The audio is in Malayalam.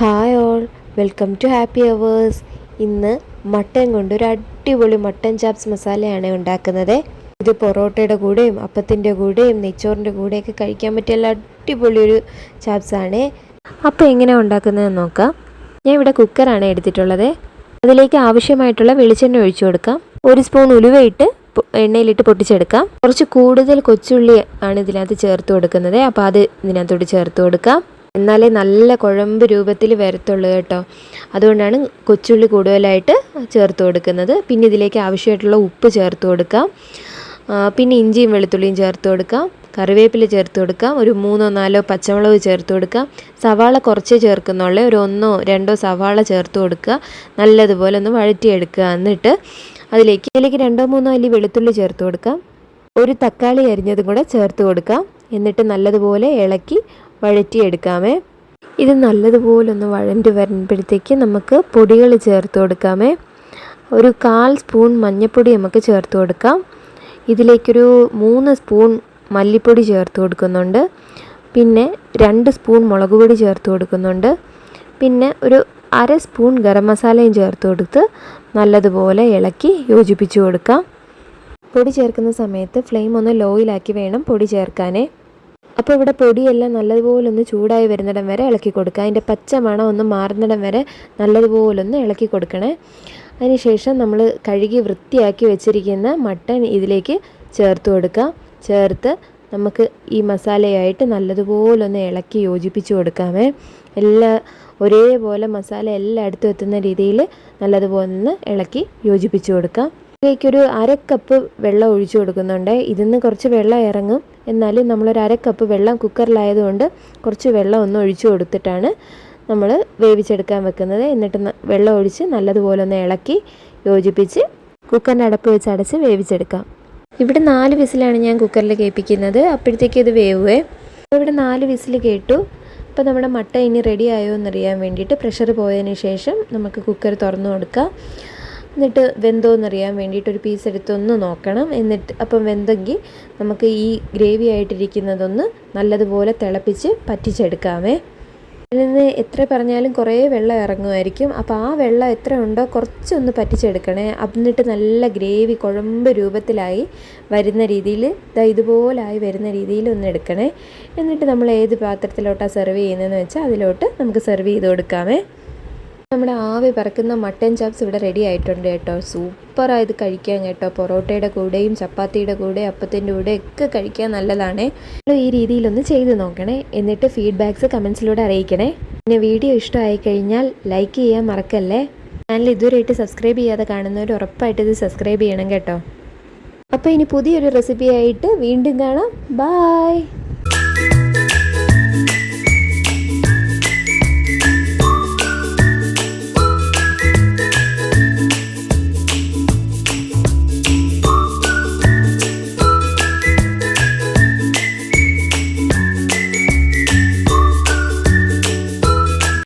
Hi all, welcome to happy hours. ഇന്ന് മട്ടൻ കൊണ്ട് ഒരു അടിപൊളി മട്ടൻ ചാപ്സ് മസാലയാണ് ഉണ്ടാക്കുന്നത്. ഇത് പൊറോട്ടയുടെ കൂടെയും അപ്പത്തിൻ്റെ കൂടെയും നെയ്ച്ചോറിൻ്റെ കൂടെയൊക്കെ കഴിക്കാൻ പറ്റിയ അടിപൊളി ഒരു ചാപ്സാണ്. അപ്പോൾ എങ്ങനെയാണ് ഉണ്ടാക്കുന്നതെന്ന് നോക്കാം. ഞാൻ ഇവിടെ കുക്കറാണ് എടുത്തിട്ടുള്ളത്. അതിലേക്ക് ആവശ്യമായിട്ടുള്ള വെളിച്ചെണ്ണ ഒഴിച്ചു കൊടുക്കാം. 1 സ്പൂൺ ഉലുവയിട്ട് എണ്ണയിലിട്ട് പൊട്ടിച്ചെടുക്കാം. കുറച്ച് കൂടുതൽ കൊച്ചുള്ളി ആണ് ഇതിനകത്ത് ചേർത്ത് കൊടുക്കുന്നത്. അപ്പോൾ അത് ഇതിനകത്തോട്ട് ചേർത്ത് കൊടുക്കാം. എന്നാലേ നല്ല കുഴമ്പ് രൂപത്തിൽ വരത്തുള്ളൂ കേട്ടോ. അതുകൊണ്ടാണ് കൊച്ചുള്ളി കൂടുതലായിട്ട് ചേർത്ത് കൊടുക്കുന്നത്. പിന്നെ ഇതിലേക്ക് ആവശ്യമായിട്ടുള്ള ഉപ്പ് ചേർത്ത് കൊടുക്കാം. പിന്നെ ഇഞ്ചിയും വെളുത്തുള്ളിയും ചേർത്ത് കൊടുക്കാം. കറിവേപ്പില ചേർത്ത് കൊടുക്കാം. ഒരു 3-4 പച്ചമുളക് ചേർത്ത് കൊടുക്കാം. സവാള കുറച്ചേ ചേർക്കുന്നുള്ളൂ. ഒരു 1-2 സവാള ചേർത്ത് കൊടുക്കുക. നല്ലതുപോലെ ഒന്ന് വഴറ്റിയെടുക്കുക. എന്നിട്ട് അതിലേക്ക് 2-3 അല്ലി വെളുത്തുള്ളി ചേർത്ത് കൊടുക്കാം. ഒരു തക്കാളി അരിഞ്ഞതും കൂടെ ചേർത്ത് കൊടുക്കാം. എന്നിട്ട് നല്ലതുപോലെ ഇളക്കി വഴറ്റിയെടുക്കാമേ. ഇത് നല്ലതുപോലെ ഒന്ന് വഴണ്ടി വരുമ്പോഴത്തേക്ക് നമുക്ക് പൊടികൾ ചേർത്ത് കൊടുക്കാമേ. ഒരു 1/4 സ്പൂൺ മഞ്ഞൾപ്പൊടി നമുക്ക് ചേർത്ത് കൊടുക്കാം. ഇതിലേക്കൊരു 3 സ്പൂൺ മല്ലിപ്പൊടി ചേർത്ത് കൊടുക്കുന്നുണ്ട്. പിന്നെ 2 സ്പൂൺ മുളക് പൊടി ചേർത്ത് കൊടുക്കുന്നുണ്ട്. പിന്നെ ഒരു 1/2 സ്പൂൺ ഗരം മസാലയും ചേർത്ത് കൊടുത്ത് നല്ലതുപോലെ ഇളക്കി യോജിപ്പിച്ച് കൊടുക്കാം. പൊടി ചേർക്കുന്ന സമയത്ത് ഫ്ലെയിം ഒന്ന് ലോയിലാക്കി വേണം പൊടി ചേർക്കാനേ. അപ്പോൾ ഇവിടെ പൊടിയെല്ലാം നല്ലതുപോലെ ഒന്ന് ചൂടായി വരുന്നിടം വരെ ഇളക്കി കൊടുക്കുക. അതിൻ്റെ പച്ച മണം ഒന്ന് മാറുന്നിടം വരെ നല്ലതുപോലെ ഒന്ന് ഇളക്കി കൊടുക്കണേ. അതിനുശേഷം നമ്മൾ കഴുകി വൃത്തിയാക്കി വെച്ചിരിക്കുന്ന മട്ടൻ ഇതിലേക്ക് ചേർത്ത് കൊടുക്കുക. ചേർത്ത് നമുക്ക് ഈ മസാലയായിട്ട് നല്ലതുപോലെ ഒന്ന് ഇളക്കി യോജിപ്പിച്ച് കൊടുക്കാമേ. ഒരേപോലെ മസാല എല്ലായിടത്തും എത്തുന്ന രീതിയിൽ നല്ലതുപോലെ ഒന്ന് ഇളക്കി യോജിപ്പിച്ച് കൊടുക്കാം. ഇതിലേക്കൊരു 1/2 കപ്പ് വെള്ളം ഒഴിച്ചു കൊടുക്കുന്നുണ്ട്. ഇതിന്ന് കുറച്ച് വെള്ളം ഇറങ്ങും. എന്നാലും നമ്മളൊരു 1/2 കപ്പ് വെള്ളം കുക്കറിലായതുകൊണ്ട് കുറച്ച് വെള്ളം ഒന്ന് ഒഴിച്ചു കൊടുത്തിട്ടാണ് നമ്മൾ വേവിച്ചെടുക്കാൻ വെക്കുന്നത്. എന്നിട്ട് വെള്ളം ഒഴിച്ച് നല്ലതുപോലെ ഒന്ന് ഇളക്കി യോജിപ്പിച്ച് കുക്കറിൻ്റെ അടപ്പ് വെച്ച് അടച്ച് വേവിച്ചെടുക്കാം. ഇവിടെ 4 വിസിലാണ് ഞാൻ കുക്കറിൽ കേൾപ്പിക്കുന്നത്. അപ്പോഴത്തേക്ക് ഇത് വേവുവേ. ഇവിടെ 4 വിസിൽ കേട്ടു. അപ്പോൾ നമ്മുടെ മട്ട ഇനി റെഡി ആയോ എന്നറിയാൻ വേണ്ടിയിട്ട് പ്രഷർ പോയതിന് ശേഷം നമുക്ക് കുക്കർ തുറന്നു കൊടുക്കാം. എന്നിട്ട് വെന്തോന്നറിയാൻ വേണ്ടിയിട്ട് ഒരു പീസ് എടുത്തൊന്ന് നോക്കണം. എന്നിട്ട് അപ്പം വെന്തെങ്കിൽ നമുക്ക് ഈ ഗ്രേവി ആയിട്ടിരിക്കുന്നതൊന്ന് നല്ലതുപോലെ തിളപ്പിച്ച് പറ്റിച്ചെടുക്കാമേ. ഇതിൽ നിന്ന് എത്ര പറഞ്ഞാലും കുറേ വെള്ളം ഇറങ്ങുമായിരിക്കും. അപ്പോൾ ആ വെള്ളം എത്ര ഉണ്ടോ കുറച്ചൊന്ന് പറ്റിച്ചെടുക്കണേ. എന്നിട്ട് നല്ല ഗ്രേവി കുഴമ്പ് രൂപത്തിലായി വരുന്ന രീതിയിൽ ഇതുപോലായി വരുന്ന രീതിയിൽ ഒന്ന് എടുക്കണേ. എന്നിട്ട് നമ്മൾ ഏത് പാത്രത്തിലോട്ടാണ് സെർവ് ചെയ്യുന്നതെന്ന് വെച്ചാൽ അതിലോട്ട് നമുക്ക് സെർവ് ചെയ്ത് കൊടുക്കാമേ. നമ്മുടെ ആവി പറക്കുന്ന മട്ടൻ ചാപ്സ് ഇവിടെ റെഡി ആയിട്ടുണ്ട് കേട്ടോ. സൂപ്പറായി ഇത് കഴിക്കാൻ കേട്ടോ. പൊറോട്ടയുടെ കൂടെയും ചപ്പാത്തിയുടെ കൂടെ അപ്പത്തിൻ്റെ കൂടെ ഒക്കെ കഴിക്കാൻ നല്ലതാണേ. ഈ രീതിയിലൊന്ന് ചെയ്ത് നോക്കണേ. എന്നിട്ട് ഫീഡ്ബാക്ക്സ് കമൻസിലൂടെ അറിയിക്കണേ. പിന്നെ വീഡിയോ ഇഷ്ടമായി കഴിഞ്ഞാൽ ലൈക്ക് ചെയ്യാൻ മറക്കല്ലേ. ചാനൽ ഇതുവരെയായിട്ട് സബ്സ്ക്രൈബ് ചെയ്യാതെ കാണുന്നവർ ഉറപ്പായിട്ട് ഇത് സബ്സ്ക്രൈബ് ചെയ്യണം കേട്ടോ. അപ്പോൾ ഇനി പുതിയൊരു റെസിപ്പിയായിട്ട് വീണ്ടും കാണാം. ബായ്.